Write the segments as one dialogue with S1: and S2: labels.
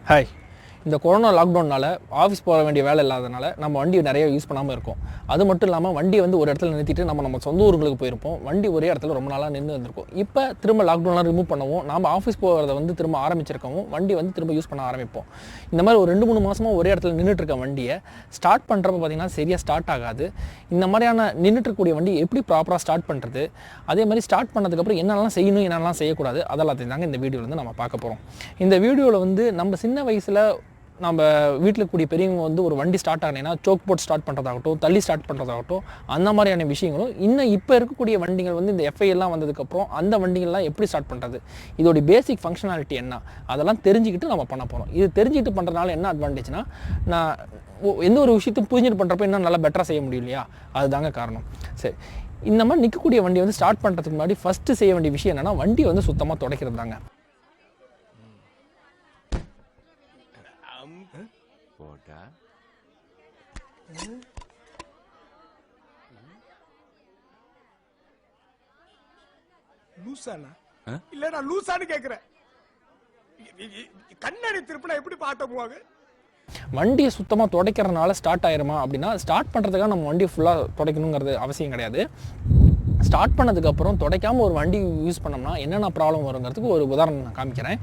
S1: Hi. இந்த corona லாக்டவுனால் office போக வேண்டிய வேலை இல்லாதனால நம்ம வண்டி நிறைய யூஸ் பண்ணாமல் இருக்கோம். அது மட்டும் இல்லாமல் வண்டி வந்து ஒரு இடத்துல நிறுத்திட்டு நம்ம சொந்த ஊர்களுக்கு போயிருப்போம். வண்டி ஒரே இடத்துல ரொம்ப நாளாக நின்று வந்திருக்கும். இப்போ திரும்ப லாக்டவுன்லாம் ரிமூவ் பண்ணவும் நாம் ஆஃபீஸ் போகிறத வந்து திரும்ப ஆரம்பிச்சிருக்கவும் வண்டி வந்து திரும்ப யூஸ் பண்ண ஆரம்பிப்போம். இந்த மாதிரி ஒரு 2-3 மாதமாக ஒரே இடத்துல நின்றுட்டு இருக்க வண்டியை ஸ்டார்ட் பண்ணுறப்ப பார்த்திங்கன்னா சரியாக ஸ்டார்ட் ஆகாது. இந்த மாதிரியான நின்றுட்டுக்கூடிய வண்டி எப்படி ப்ராப்பராக ஸ்டார்ட் பண்ணுறது, அதே மாதிரி ஸ்டார்ட் பண்ணதுக்கப்புறம் என்னெல்லாம் செய்யணும் என்னெல்லாம் செய்யக்கூடாது அதெல்லாத்தையும் தாங்க இந்த வீடியோவில் வந்து நம்ம பார்க்க போகிறோம். இந்த வீடியோவில் வந்து நம்ம சின்ன வயசில் நம்ம வீட்டில் கூடிய பெரியவங்க வந்து ஒரு வண்டி ஸ்டார்ட் ஆகலைன்னா சோக் போட்டு ஸ்டார்ட் பண்ணுறதாகட்டும், தள்ளி ஸ்டார்ட் பண்ணுறதாகட்டும், அந்த மாதிரியான விஷயங்களும் இன்னும் இப்போ இருக்கக்கூடிய வண்டிகள் வந்து இந்த எஃப்ஐ எல்லாம் வந்ததுக்கப்புறம் அந்த வண்டிகள்லாம் எப்படி ஸ்டார்ட் பண்ணுறது, இதோடைய பேசிக் ஃபங்க்ஷனாலிட்டி என்ன, அதெல்லாம் தெரிஞ்சுக்கிட்டு நம்ம பண்ண போகிறோம். இது தெரிஞ்சுக்கிட்டு பண்ணுறதுனால என்ன அட்வான்டேஜ்னா, நான் எந்த ஒரு விஷயத்தையும் புரிஞ்சுட்டு பண்ணுறப்ப இன்னும் நல்லா பெட்டராக செய்ய முடியும் இல்லையா, அதுதாங்க காரணம். சரி, இந்த மாதிரி நிற்கக்கூடிய வண்டி வந்து ஸ்டார்ட் பண்ணுறதுக்கு முன்னாடி ஃபஸ்ட்டு செய்ய வேண்டிய விஷயம் என்னென்னா வண்டி வந்து சுத்தமாக துடைக்கிறது தாங்க.
S2: லூசானா இல்ல நான் லூசான்னு கேக்குறேன். கண்ணாடி திருப்பினா எப்படி பாட்ட போவாங்க?
S1: வண்டியை சுத்தமாக துடைக்கிறதுனால ஸ்டார்ட் ஆயிருமா அப்படின்னா, ஸ்டார்ட் பண்ணுறதுக்காக நம்ம வண்டியை ஃபுல்லாக துடைக்கணுங்கிறது அவசியம் கிடையாது. ஸ்டார்ட் பண்ணதுக்கப்புறம் துடைக்காமல் ஒரு வண்டி யூஸ் பண்ணோம்னா என்னென்ன ப்ராப்ளம் வருங்கிறதுக்கு ஒரு உதாரணம் நான் காமிக்கிறேன்.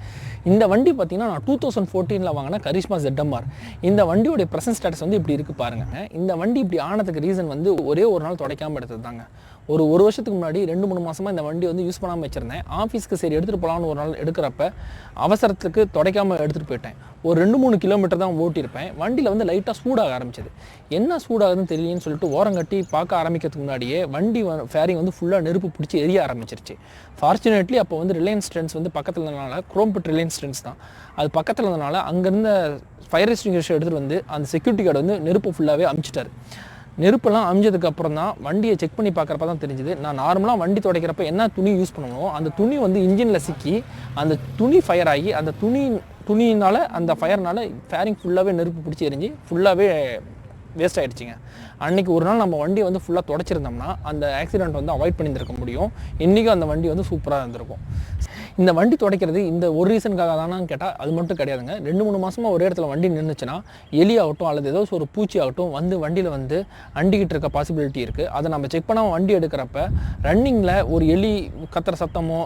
S1: இந்த வண்டி பார்த்திங்கன்னா நான் 2014 வாங்கின கரிஷ்மா ZMR. இந்த வண்டியோடைய ப்ரெசன்ட் ஸ்டேட்டஸ் வந்து இப்படி இருக்குது பாருங்கள். இந்த வண்டி இப்படி ஆனதுக்கு ரீசன் வந்து ஒரே ஒரு நாள் துடைக்காமல் எடுத்தது தாங்க. ஒரு வருஷத்துக்கு முன்னாடி 2-3 மாதமாக இந்த வண்டி வந்து யூஸ் பண்ணாமல் வச்சுருந்தேன். ஆஃபீஸ்க்கு சரி எடுத்துகிட்டு போகலான்னு ஒரு நாள் எடுக்கிறப்ப அவசரத்துக்கு துடைக்காமல் எடுத்துகிட்டு போயிட்டேன். ஒரு 2-3 கிலோமீட்டர் தான் ஓட்டியிருப்பேன். வண்டியில் வந்து லைட்டாக சூடாக ஆரம்பிச்சது. என்ன சூடாகுதுன்னு தெரியலன்னு சொல்லிட்டு ஓரங்கட்டி பார்க்க ஆரம்பிக்கிறதுக்கு முன்னாடியே வண்டி ஃபேரிங் வந்து ஃபுல்லாக நெருப்பு பிடிச்சி எரிய ஆரம்பிச்சிருச்சு. ஃபார்ச்சுனேட்லி அப்போ வந்து ரிலையன்ஸ் ட்ரெண்ட்ஸ் வந்து பக்கத்தில் இருந்தனால, குரோம்பிட் ரிலையன்ஸ் ட்ரெண்ட்ஸ் தான் அது பக்கத்தில் இருந்தனால, அங்கேருந்த ஃபயர் எக்ஸ்டிங்விஷர் எடுத்துகிட்டு வந்து அந்த செக்யூரிட்டி கார்டு வந்து நெருப்பு ஃபுல்லாகவே அமுச்சிட்டார். நெருப்பெல்லாம் அமிஞ்சதுக்கப்புறம் தான் வண்டியை செக் பண்ணி பார்க்குறப்ப தான் தெரிஞ்சுது, நான் நார்மலாக வண்டி துடைக்கிறப்ப என்ன துணி யூஸ் பண்ணணும், அந்த துணி வந்து இன்ஜினில் சிக்கி அந்த துணி ஃபயர் ஆகி அந்த துணியினால் அந்த ஃபயர்னால் ஃபேரிங் ஃபுல்லாகவே நெருப்பு பிடிச்சி எரிஞ்சு ஃபுல்லாகவே வேஸ்ட் ஆகிடுச்சிங்க. அன்றைக்கி ஒரு நாள் நம்ம வண்டியை வந்து ஃபுல்லாக துடைச்சிருந்தோம்னா அந்த ஆக்சிடெண்ட் வந்து அவாய்ட் பண்ணியிருக்க முடியும். இன்றைக்கும் அந்த வண்டி வந்து சூப்பராக இருந்திருக்கும். இந்த வண்டி துடைக்கிறது இந்த ஒரு ரீசனுக்காக தானான்னு கேட்டால் அது மட்டும் கிடையாதுங்க. 2-3 மாதமாக ஒரே இடத்துல வண்டி நின்றுச்சுன்னா எலி ஆகட்டும் அல்லது ஏதோ ஒரு பூச்சி ஆகட்டும் வந்து வண்டியில் வந்து அண்டிக்கிட்டு இருக்க பாசிபிலிட்டி இருக்குது. அதை நம்ம செக் பண்ணாமல் வண்டி எடுக்கிறப்ப ரன்னிங்கில் ஒரு எலி கத்துற சத்தமோ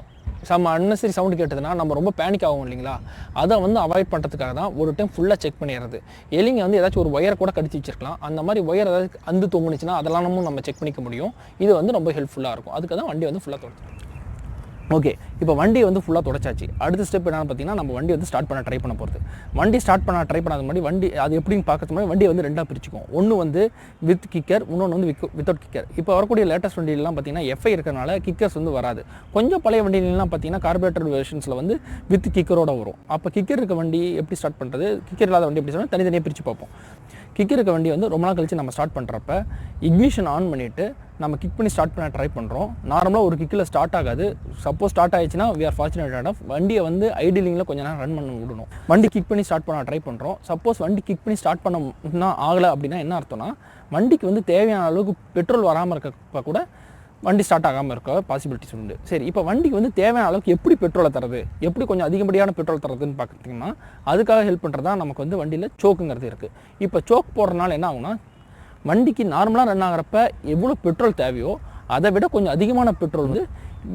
S1: அன்னெசரி சவுண்டு கேட்டதுன்னா நம்ம ரொம்ப பேனிக் ஆகும் இல்லைங்களா, அதை வந்து அவாய்ட் பண்ணுறதுக்காக தான் ஒரு டைம் ஃபுல்லாக செக் பண்ணிடுறது. எலிங்க வந்து ஏதாச்சும் ஒரு ஒயரை கூட கடிச்சு வச்சிருக்கலாம். அந்த மாதிரி ஒயர் ஏதாவது அந்து தொங்குனுச்சுன்னா அதெல்லாம் நம்ம செக் பண்ணிக்க முடியும். இது வந்து ரொம்ப ஹெல்ப்ஃபுல்லாக இருக்கும். அதுக்கு தான் வண்டி வந்து ஃபுல்லாக துடைச்சிடும். ஓகே, இப்போ வண்டியை வந்து ஃபுல்லாக துடைச்சாச்சு. அடுத்த ஸ்டெப் என்னென்னு பார்த்தீங்கன்னா, நம்ம வண்டி வந்து ஸ்டார்ட் பண்ண ட்ரை பண்ண போகிறது. வண்டி ஸ்டார்ட் பண்ண ட்ரை பண்ணாத மாதிரி வண்டி அது எப்படின்னு பார்க்கறது மாதிரி வண்டியை வந்து ரெண்டாக பிரிச்சுக்கும். ஒன்று வந்து வித் கிக்கர், இன்னொன்று வந்து வித்தவுட் கிக்கர். இப்போ வரக்கூடிய லேட்டஸ்ட் வண்டியிலாம் பார்த்தீங்கன்னா எஃப்ஐ இருக்கிறனால கிக்கர்ஸ் வந்து வராது. கொஞ்சம் பழைய வண்டியிலாம் பார்த்தீங்கன்னா கார்பரேட்டர் வெர்ஷன்ஸில் வந்து வித் கிக்கரோட வரும். அப்போ கிக்கர் இருக்க வண்டி எப்படி ஸ்டார்ட் பண்ணுறது, கிக்கர் இல்லாத வண்டி எப்படி சொன்னால் தனித்தனியாக பிரித்து பார்ப்போம். கிக்கர் இருக்க வண்டி வந்து ரொம்ப நாள் கழிச்சு நம்ம ஸ்டார்ட் பண்ணுறப்ப இக்னிஷன் ஆன் பண்ணிவிட்டு நம்ம கிக் பண்ணி ஸ்டார்ட் பண்ண ட்ரை பண்ணுறோம். நார்மலாக ஒரு கிக்கில் ஸ்டார்ட் ஆகாது. சப்போஸ் ஸ்டார்ட் ஆயிடுச்சுன்னா we are fortunate enough வண்டியை வந்து ஐடிலிங்கில் கொஞ்சம் நேரம் ரன் பண்ண விடணும். வண்டி கிக் பண்ணி ஸ்டார்ட் பண்ண ட்ரை பண்ணுறோம். சப்போஸ் வண்டி கிக் பண்ணி ஸ்டார்ட் பண்ண ஆகலை அப்படின்னா என்ன அர்த்தம்னா, வண்டிக்கு வந்து தேவையான அளவுக்கு பெட்ரோல் வராமல் இருக்கப்போ கூட வண்டி ஸ்டார்ட் ஆகாமல் இருக்க பாசிபிலிட்டிஸ் உண்டு. சரி, இப்போ வண்டிக்கு வந்து தேவையான அளவுக்கு எப்படி பெட்ரோலை தரது, எப்படி கொஞ்சம் அதிகப்படியான பெட்ரோல் தரதுன்னு பார்த்திங்கன்னா அதுக்காக ஹெல்ப் பண்ணுறது தான் நமக்கு வந்து வண்டியில் சோக்குங்கிறது இருக்குது. இப்போ சோக் போடுறதுனால என்ன ஆகுனா, வண்டிக்கு நார்மலாக ரன் ஆகிறப்ப எவ்வளோ பெட்ரோல் தேவையோ அதை விட கொஞ்சம் அதிகமான பெட்ரோல் வந்து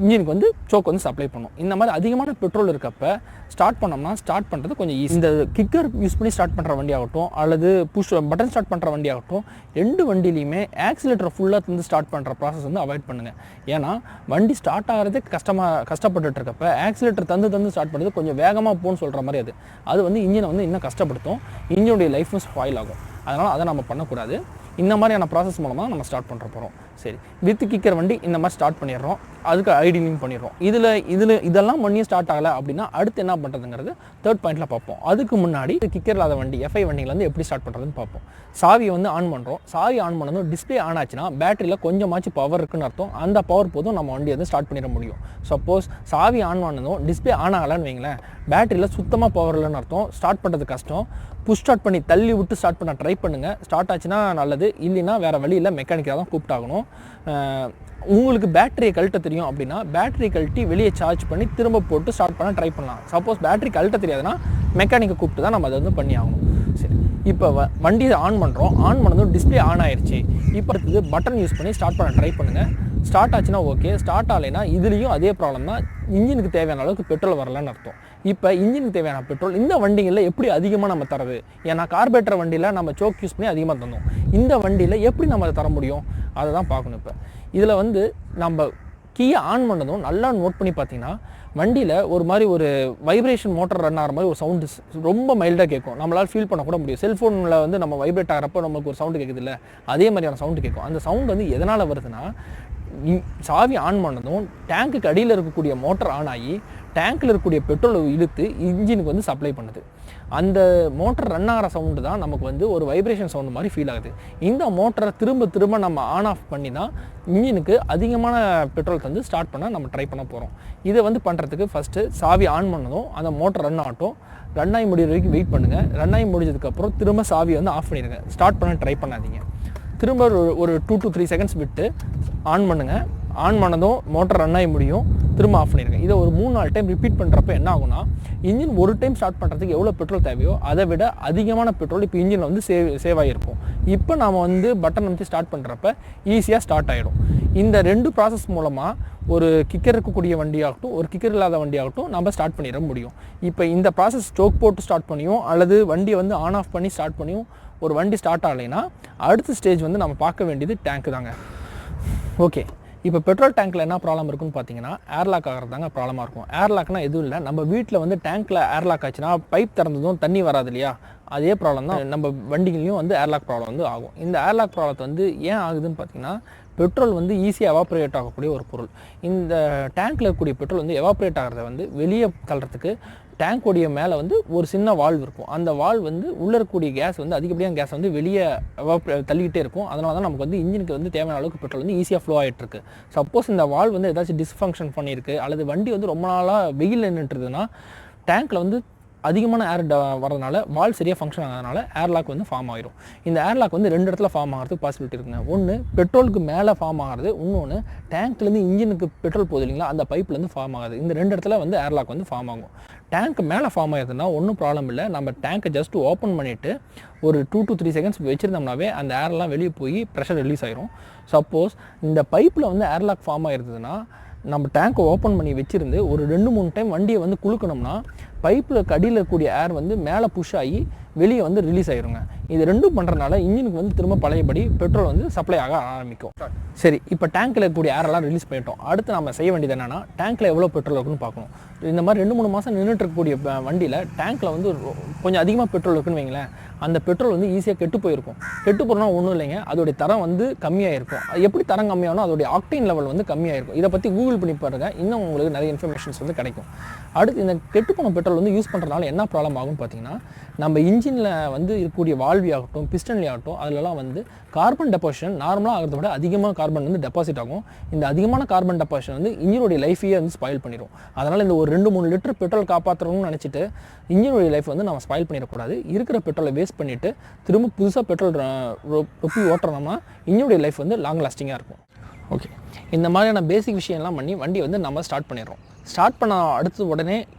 S1: இன்ஜினுக்கு வந்து சோக் வந்து சப்ளை பண்ணும். இந்த மாதிரி அதிகமான பெட்ரோல் இருக்கப்ப ஸ்டார்ட் பண்ணோம்னா ஸ்டார்ட் பண்ணுறது கொஞ்சம் ஈஸி. இந்த கிக்கர் யூஸ் பண்ணி ஸ்டார்ட் பண்ணுற வண்டி ஆகட்டும் அல்லது புஷ் பட்டன் ஸ்டார்ட் பண்ணுற வண்டி ஆகட்டும், ரெண்டு வண்டியிலையுமே ஆக்சிலேட்டர் ஃபுல்லாக வந்து ஸ்டார்ட் பண்ணுற ப்ராசஸ் வந்து அவாய்ட் பண்ணுங்கள். ஏன்னா வண்டி ஸ்டார்ட் ஆகிறதே கஷ்டப்பட்டுட்டு இருக்கப்ப ஆக்சிலேட்டர் தந்து ஸ்டார்ட் பண்ணுறது கொஞ்சம் வேகமாக போகணும்னு சொல்கிற மாதிரி அது வந்து இன்ஜினை வந்து இன்னும் கஷ்டப்படுத்தும். இன்ஜினுடைய லைஃப்பும் ஸ்பாயில் ஆகும். அதனால் அதை நம்ம பண்ணக்கூடாது. இந்த மாதிரியான ப்ராசஸ் மூலமாக நம்ம ஸ்டார்ட் பண்ணுற போகிறோம். சரி, வித் கிக்கர் வண்டி இந்த மாதிரி ஸ்டார்ட் பண்ணிடுறோம். அதுக்கு ஐடிலிங் பண்ணிடுறோம். இதெல்லாம் பண்ணியும் ஸ்டார்ட் ஆகலை அப்படின்னா அடுத்து என்ன பண்ணுறதுங்கிறது தேர்ட் பாயிண்டில் பார்ப்போம். அதுக்கு முன்னாடி கிக்கர் இல்லாத வண்டி எஃப்ஐ வண்டிகள் வந்து எப்படி ஸ்டார்ட் பண்ணுறதுன்னு பார்ப்போம். சாவியை வந்து ஆன் பண்ணுறோம். சாவி ஆன் பண்ணதும் டிஸ்பிளே ஆன் ஆச்சுன்னா பேட்டரியில் கொஞ்சமாச்சும் பவர் இருக்குன்னு அர்த்தம். அந்த பவர் போதும் நம்ம வண்டி வந்து ஸ்டார்ட் பண்ணிட முடியும். சப்போஸ் சாவி ஆன் பண்ணதும் டிஸ்பிளே ஆன் ஆகலான்னு வைங்களேன், பேட்டரியில் சுத்தமாக பவர் இல்லைன்னு அர்த்தம். ஸ்டார்ட் பண்ணுறது கஷ்டம். புஷ் ஸ்டார்ட் பண்ணி தள்ளி விட்டு ஸ்டார்ட் பண்ண ட்ரை பண்ணுங்கள். ஸ்டார்ட் ஆச்சுன்னா நல்லது, இல்லைன்னா வேறு வழியில் மெக்கானிக்காக தான் கூப்பிட்டாகணும். உங்களுக்கு பேட்டரியை கழட்ட தெரியும் அப்படின்னா பேட்டரி கழட்டி வெளியே சார்ஜ் பண்ணி திரும்ப போட்டு ஸ்டார்ட் பண்ண ட்ரை பண்ணலாம். சப்போஸ் பேட்டரி கழட்ட தெரியாதுன்னா மெக்கானிக்கை கூப்பிட்டு தான் நம்ம அதை வந்து பண்ணி ஆகணும். சரி, இப்போ வண்டியை ஆன் பண்ணுறோம். ஆன் பண்ணதும் டிஸ்பிளே ஆன் ஆயிடுச்சு. இப்போ அடுத்தது பட்டன் யூஸ் பண்ணி ஸ்டார்ட் பண்ண ட்ரை பண்ணுங்கள். ஸ்டார்ட் ஆச்சுன்னா ஓகே, ஸ்டார்ட் ஆகலைன்னா இதுலேயும் அதே ப்ராப்ளம் தான். இன்ஜினுக்கு தேவையான அளவுக்கு பெட்ரோல் வரலன்னு அர்த்தம். இப்போ இன்ஜினுக்கு தேவையான பெட்ரோல் இந்த வண்டிகளில் எப்படி அதிகமாக நம்ம தரது? ஏன்னா கார்பரேட்டர் வண்டியில் நம்ம சோக் யூஸ் பண்ணி அதிகமாக தந்தோம். இந்த வண்டியில் எப்படி நம்ம அதை தர முடியும் அதை தான் பார்க்கணும். இப்போ இதில் வந்து நம்ம கீயை ஆன் பண்ணதும் நல்லா நோட் பண்ணி பார்த்தீங்கன்னா வண்டியில் ஒரு மாதிரி ஒரு வைப்ரேஷன் மோட்டர் ரன் ஆகிற மாதிரி ஒரு சவுண்டு ரொம்ப மைல்டாக கேட்கும். நம்மளால் ஃபீல் பண்ண கூட முடியும். செல்ஃபோனில் வந்து நம்ம வைப்ரேட் ஆகிறப்போ நமக்கு ஒரு சவுண்டு கேட்குது இல்லை, அதே மாதிரியான சவுண்டு கேட்கும். அந்த சவுண்டு வந்து எதனால் வருதுன்னா சாவி ஆன் பண்ணதும் டேங்க்குக்கு அடியில் இருக்கக்கூடிய மோட்டர் ஆன் ஆகி டேங்க்கில் இருக்கக்கூடிய பெட்ரோலை இழுத்து இன்ஜினுக்கு வந்து சப்ளை பண்ணுது. அந்த மோட்டர் ரன் ஆகிற சவுண்டு தான் நமக்கு வந்து ஒரு வைப்ரேஷன் சவுண்டு மாதிரி ஃபீல் ஆகுது. இந்த மோட்டரை திரும்ப திரும்ப நம்ம ஆன் ஆஃப் பண்ணி தான் இன்ஜினுக்கு அதிகமான பெட்ரோல் தந்து ஸ்டார்ட் பண்ண நம்ம ட்ரை பண்ண போகிறோம். இதை வந்து பண்ணுறதுக்கு ஃபஸ்ட்டு சாவி ஆன் பண்ணதும் அந்த மோட்டர் ரன் ஆகட்டும். ரன் ஆகி முடிகிற வரைக்கும் வெயிட் பண்ணுங்கள். ரன் ஆகி முடிஞ்சதுக்கப்புறம் திரும்ப சாவியை வந்து ஆஃப் பண்ணிடுங்க. ஸ்டார்ட் பண்ண ட்ரை பண்ணாதீங்க. திரும்ப ஒரு 2 to 3 செகண்ட்ஸ் விட்டு ஆன் பண்ணுங்கள். ஆன் பண்ணதும் மோட்டர் ரன் ஆகி முடியும், திரும்ப ஆஃப் பண்ணிடுங்க. இதை ஒரு 3-4 டைம் ரிப்பீட் பண்ணுறப்ப என்ன ஆகும்னா இன்ஜின் ஒரு டைம் ஸ்டார்ட் பண்ணுறதுக்கு எவ்வளோ பெட்ரோல் தேவையோ அதை விட அதிகமான பெட்ரோல் இப்போ இன்ஜினில் வந்து சேவ் ஆகிருக்கும். இப்போ நாம் வந்து பட்டன் வந்து ஸ்டார்ட் பண்ணுறப்ப ஈஸியாக ஸ்டார்ட் ஆகிடும். இந்த 2 ப்ராசஸ் மூலமாக ஒரு கிக்கர் இருக்கக்கூடிய வண்டியாகட்டும் ஒரு கிக்கர் இல்லாத வண்டியாகட்டும் நம்ம ஸ்டார்ட் பண்ணிட முடியும். இப்போ இந்த ப்ராசஸ் ஸ்டோக் போட்டு ஸ்டார்ட் பண்ணியும் அல்லது வண்டியை வந்து ஆன் ஆஃப் பண்ணி ஸ்டார்ட் பண்ணியும் ஒரு வண்டி ஸ்டார்ட் ஆகலைன்னா அடுத்த ஸ்டேஜ் வந்து நம்ம பார்க்க வேண்டியது டேங்க்கு தாங்க. ஓகே, இப்போ பெட்ரோல் டேங்க்கில் என்ன ப்ராப்ளம் இருக்குன்னு பார்த்தீங்கன்னா ஏர்லாக் ஆகிறது தாங்க ப்ராப்ளமாக இருக்கும். ஏர்லாக்னால் எதுவும் இல்லை, நம்ம வீட்டில் வந்து டேங்க்கில் ஏர்லாக் ஆச்சுன்னா பைப் திறந்ததும் தண்ணி வராது இல்லையா, அதே ப்ராப்ளம் தான் நம்ம வண்டிகளையும் வந்து ஏர்லாக் ப்ராப்ளம் வந்து ஆகும். இந்த ஏர்லாக் ப்ராப்ளத்தை வந்து ஏன் ஆகுதுன்னு பார்த்தீங்கன்னா பெட்ரோல் வந்து ஈஸியாக எவாப்ரேட் ஆகக்கூடிய ஒரு பொருள். இந்த டேங்க்கில் இருக்கக்கூடிய பெட்ரோல் வந்து எவாப்ரேட் ஆகிறத வந்து வெளியே தள்ளுறதுக்கு டேங்க்கோடைய மேலே வந்து ஒரு சின்ன வால்வ் இருக்கும். அந்த வால்வ் வந்து உள்ளே இருக்கக்கூடிய கேஸ் வந்து அதிகப்படியான கேஸ் வந்து வெளியே தள்ளிக்கிட்டே இருக்கும். அதனால தான் நமக்கு வந்து இன்ஜினுக்கு வந்து தேவையான அளவுக்கு பெட்ரோல் வந்து ஈஸியாக ஃப்ளோ ஆகிட்டு இருக்கு. சப்போஸ் இந்த வால்வ் வந்து ஏதாச்சும் டிஸ்ஃபங்க்ஷன் பண்ணியிருக்கு அல்லது வண்டி வந்து ரொம்ப நாளாக வெயில் நின்றுட்டுருதுன்னா டேங்க்கில் வந்து அதிகமான ஏர் வரதுனால வால்வ் சரியாக ஃபங்க்ஷன் ஆகிறதுனால ஏர்லாக் வந்து ஃபார்ம் ஆகிடும். இந்த ஏர்லாக் வந்து 2 இடத்துல ஃபார்ம் ஆகிறதுக்கு பாசிபிலிட்டி இருக்குங்க. ஒன்று பெட்ரோலுக்கு மேலே ஃபார்ம் ஆகிறது, இன்னொன்று டேங்க்லேருந்து இன்ஜினுக்கு பெட்ரோல் போகுது இல்லைங்களா அந்த பைப்லேருந்து ஃபார்ம் ஆகுது. இந்த 2 இடத்துல வந்து ஏர்லாக் வந்து ஃபார்ம் ஆகும். டேங்க் மேலே ஃபார்ம் ஆகிடுதுன்னா ஒன்றும் ப்ராப்ளம் இல்லை. நம்ம டேங்க்கை ஜஸ்ட் ஓப்பன் பண்ணிவிட்டு ஒரு 2 to 3 செகண்ட்ஸ் வச்சுருந்தோம்னாவே அந்த ஏர்லாம் வெளியே போய் ப்ரெஷர் ரிலீஸ் ஆகிரும். சப்போஸ் இந்த பைப்பில் வந்து ஏர்லாக் ஃபார்ம் ஆகிருந்ததுன்னா நம்ம டேங்க்கை ஓப்பன் பண்ணி வச்சுருந்து ஒரு 2-3 டைம் வண்டியை வந்து குலுக்கணும்னா பைப்பில் கடியில் இருக்கக்கூடிய ஏர் வந்து மேலே புஷ் ஆகி வெளியே வந்து ரிலீஸ் ஆகிருங்க. இது ரெண்டும் பண்ணுறதுனால இன்ஜினுக்கு வந்து திரும்ப பழையபடி பெட்ரோல் வந்து சப்ளை ஆக ஆரம்பிக்கும். சரி, இப்போ டேங்க்கில் இருக்கக்கூடிய ஏரெல்லாம் ரிலீஸ் பண்ணிட்டோம். அடுத்து நம்ம செய்ய வேண்டியது என்னென்னா டேங்க்கில் எவ்வளோ பெட்ரோல் இருக்குன்னு பார்க்கணும். இந்த மாதிரி 2-3 மாதம் நின்றுட்டு இருக்கக்கூடிய வண்டியில் டேங்க்கில் வந்து கொஞ்சம் அதிகமாக பெட்ரோல் இருக்குன்னு வைங்களேன், அந்த பெட்ரோல் வந்து ஈஸியாக கெட்டு போயிருக்கும். கெட்டு போகிறனா ஒன்றும் இல்லைங்க, அதோடைய தரம் வந்து கம்மியாக இருக்கும். அது எப்படி தரம் கம்மியாகணும், அதோடைய ஆக்டேன் லெவல் வந்து கம்மியாக இருக்கும். இதை பற்றி கூகுள் பண்ணி பாருங்க, இன்னும் உங்களுக்கு நிறைய இன்ஃபர்மேஷன்ஸ் வந்து கிடைக்கும். அடுத்து இந்த கெட்டு போன பெட்ரோல் வந்து யூஸ் பண்ணுறதுனால என்ன ப்ராப்ளம் ஆகும்னு பார்த்தீங்கன்னா நம்ம இன்ஜினில் வந்து இருக்கக்கூடிய வால்வி ஆகட்டும் பிஸ்டன்லி ஆகட்டும் அதிலலாம் வந்து கார்பன் டெபாசிஷன் நார்மலாக ஆகிறத விட அதிகமாக கார்பன் வந்து டெபாசிட் ஆகும். இந்த அதிகமான கார்பன் டெபாசிஷன் வந்து இன்ஜினுடைய லைஃபையே வந்து ஸ்பாயில் பண்ணிடும். அதனால் இந்த ஒரு 2-3 லிட்டர் பெட்ரோல் காப்பாற்றணும்னு நினச்சிட்டு இன்ஜினுடைய லைஃப் வந்து நம்ம ஸ்பாயில் பண்ணிடக்கூடாது. இருக்கிற பெட்ரோலை வேஸ்ட் பண்ணிவிட்டு திரும்ப புதுசாக பெட்ரோல் ரொப்பி ஓட்டுறோம்னா இன்ஜினுடைய லைஃப் வந்து லாங் லாஸ்டிங்காக இருக்கும். ஓகே, இந்த மாதிரியான பேசிக் விஷயம்லாம் பண்ணி வண்டியை வந்து நம்ம ஸ்டார்ட் பண்ணிடுறோம். ஸ்டார்ட் பண்ண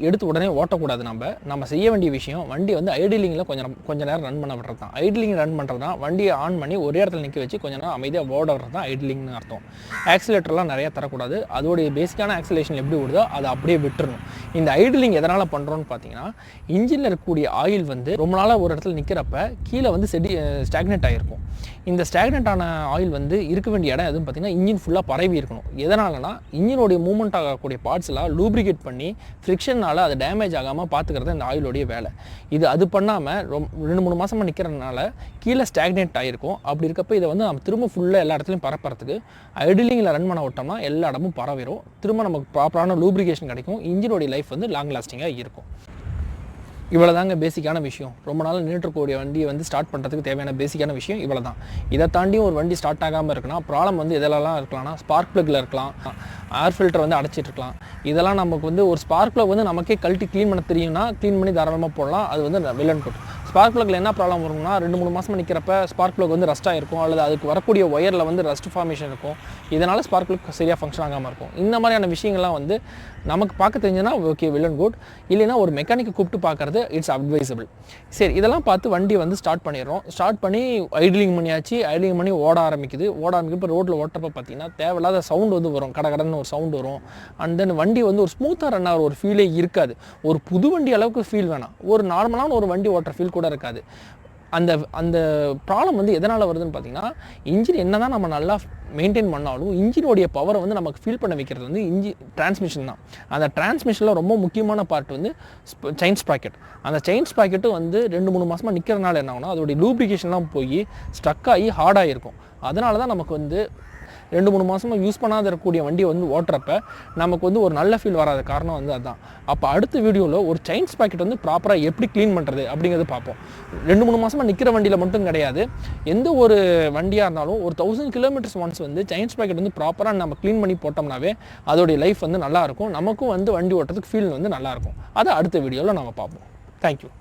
S1: எடுத்து உடனே ஓட்டக்கூடாது. நம்ம செய்ய வேண்டிய விஷயம் வண்டி வந்து ஐடிலிங்கில் கொஞ்சம் நேரம் ரன் பண்ண விடுறது தான். ஐடிலிங் ரன் பண்ணுறதுனா வண்டியை ஆன் பண்ணி ஒரே இடத்துல நிற்க வச்சு கொஞ்சம் நேரம் அமைதியாக ஓட விடுறது தான் ஐடிலிங்னு அர்த்தம். ஆக்சிலேட்டர்லாம் நிறையா தரக்கூடாது. அதோடைய பேசிக்கான ஆக்சிலேஷன் எப்படி ஓடுதோ அதை அப்படியே விட்டுறணும். இந்த ஐடிலிங் எதனால் பண்ணுறோன்னு பார்த்தீங்கன்னா இன்ஜினில் இருக்கக்கூடிய ஆயில் வந்து ரொம்ப நாளாக ஒரு இடத்துல நிற்கிறப்ப கீழே வந்து ஸ்டாக்னேட் ஆகிருக்கும். இந்த ஸ்டாக்னேட் ஆன ஆயில் வந்து இருக்க வேண்டிய இடம் எதுவும் பார்த்தீங்கன்னா இன்ஜின் ஃபுல்லாக பரவி இருக்கணும். எதனாலனா இன்ஜினோடைய மூவ்மெண்ட் ஆகக்கூடிய பார்ட்ஸ்லாம் லூப்ரிகேட் பண்ணி ஃப்ரிக்ஷனால் அது டேமேஜ் ஆகாமல் பார்த்துக்கிறது இந்த ஆயிலோடைய வேலை. அது பண்ணாமல் 2-3 மாதமாக நிற்கிறதுனால கீழே ஸ்டாக்னேட் ஆகிருக்கும். அப்படி இருக்கப்போ இதை வந்து நம்ம திரும்ப ஃபுல்லாக எல்லா இடத்துலையும் பரப்புறதுக்கு ஐடிலிங்கில் ரன் பண்ண விட்டோம்னா எல்லா இடமும் பரவிடும். திரும்ப நமக்கு ப்ராப்பரான லூப்ரிகேஷன் கிடைக்கும். இன்ஜினோடைய லைஃப் வந்து லாங் லாஸ்டிங்காக இருக்கும். இவ்வளோ தாங்க பேசிக்கான விஷயம். ரொம்ப நாள் நின்றுக்கூடிய வண்டியை வந்து ஸ்டார்ட் பண்ணுறதுக்கு தேவையான பேசிக்கான விஷயம் இவ்வளோ தான். இதை தாண்டியும் ஒரு வண்டி ஸ்டார்ட் ஆகாமல் இருக்குன்னா ப்ராப்ளம் வந்து எதெல்லாம் இருக்கலாம்னா ஸ்பார்க் ப்ளக்கில் இருக்கலாம், ஏர் ஃபில்டர் வந்து அடைச்சிட்டு இருக்கலாம். இதெல்லாம் நமக்கு வந்து ஒரு ஸ்பார்க் ப்ளக் வந்து நமக்கே கழட்டி க்ளீன் பண்ண தெரியும்னா க்ளீன் பண்ணி தாராளமாக போடலாம். அது வந்து வில்லன் கோட். ஸ்பார்க் ப்ளக்கில் என்ன ப்ராப்ளம் வரும்னா 2-3 மாதமாக நிற்கிறப்ப ஸ்பார்க் ப்ளக் வந்து ரஸ்ட்டாக இருக்கும், அல்லது அதுக்கு வரக்கூடிய ஒயரில் வந்து ரஸ்ட் ஃபார்மேஷன் இருக்கும். இதனால் ஸ்பார்க் ப்ளக் சரியாக ஃபங்க்ஷன் ஆகாமல் இருக்கும். இந்த மாதிரியான விஷயங்கள்லாம் வந்து நமக்கு பார்க்க தெரிஞ்சுன்னா ஓகே, வெல் அண்ட் குட். இல்லைனா ஒரு மெக்கானிக்கை கூப்பிட்டு பார்க்குறது இட்ஸ் அட்வைசபிள். சரி, இதெல்லாம் பார்த்து வண்டி வந்து ஸ்டார்ட் பண்ணிடுறோம். ஸ்டார்ட் பண்ணி ஐடிலிங் பண்ணியாச்சு. ஐடிலிங் பண்ணி ஓட ஆரம்பிக்குது. இப்போ ரோட்டில் ஓட்டுறப்ப பார்த்தீங்கன்னா தேவையில்லாத சவுண்டு வந்து வரும், கடகடன்னு ஒரு சவுண்டு வரும். அண்ட் தென் வண்டி வந்து ஒரு ஸ்மூத்தாக ரன் ஆகிற ஒரு ஃபீலே இருக்காது. ஒரு புது வண்டி அளவுக்கு ஃபீல் வேணாம், ஒரு நார்மலான ஒரு வண்டி ஓட்டுற ஃபீல் கூட இருக்காது. அந்த ப்ராப்ளம் வந்து எதனால் வருதுன்னு பார்த்தீங்கன்னா, இன்ஜின் என்ன தான் நம்ம நல்லா மெயின்டைன் பண்ணாலும் இன்ஜினோடைய பவரை வந்து நமக்கு ஃபீல் பண்ண வைக்கிறது வந்து டிரான்ஸ்மிஷன் தான். அந்த டிரான்ஸ்மிஷனில் ரொம்ப முக்கியமான பார்ட் வந்து செயின் ஸ்ப்ராக்கெட். அந்த செயின் ஸ்ப்ராக்கெட்டும் வந்து 2-3 மாதமாக நிற்கிறனால என்ன ஆகும்னா அதோடைய லூப்ரிகேஷன்லாம் போய் ஸ்ட்ரக் ஆகி ஹார்டாக இருக்கும். அதனால தான் நமக்கு வந்து 2-3 மாதமாக யூஸ் பண்ணாத இருக்கக்கூடிய வண்டியை வந்து ஓட்டுறப்ப நமக்கு வந்து ஒரு நல்ல ஃபீல் வராத காரணம் வந்து அதுதான். அப்போ அடுத்த வீடியோவில் ஒரு செயின் ஸ்ப்ராக்கெட் வந்து ப்ராப்பராக எப்படி க்ளீன் பண்ணுறது அப்படிங்கிறது பார்ப்போம். 2-3 மாதமாக நிற்கிற வண்டியில் மட்டும் கிடையாது, எந்த ஒரு வண்டியாக இருந்தாலும் ஒரு 1000 கிலோமீட்டர்ஸ் ஒன்ஸ் வந்து செயின் ஸ்ப்ராக்கெட் வந்து ப்ராப்பராக நம்ம க்ளீன் பண்ணி போட்டோம்னாவே அதோடைய லைஃப் வந்து நல்லாயிருக்கும். நமக்கும் வந்து வண்டி ஓட்டுறதுக்கு ஃபீல் வந்து நல்லாயிருக்கும். அதை அடுத்த வீடியோவில் நம்ம பார்ப்போம். தேங்க்யூ.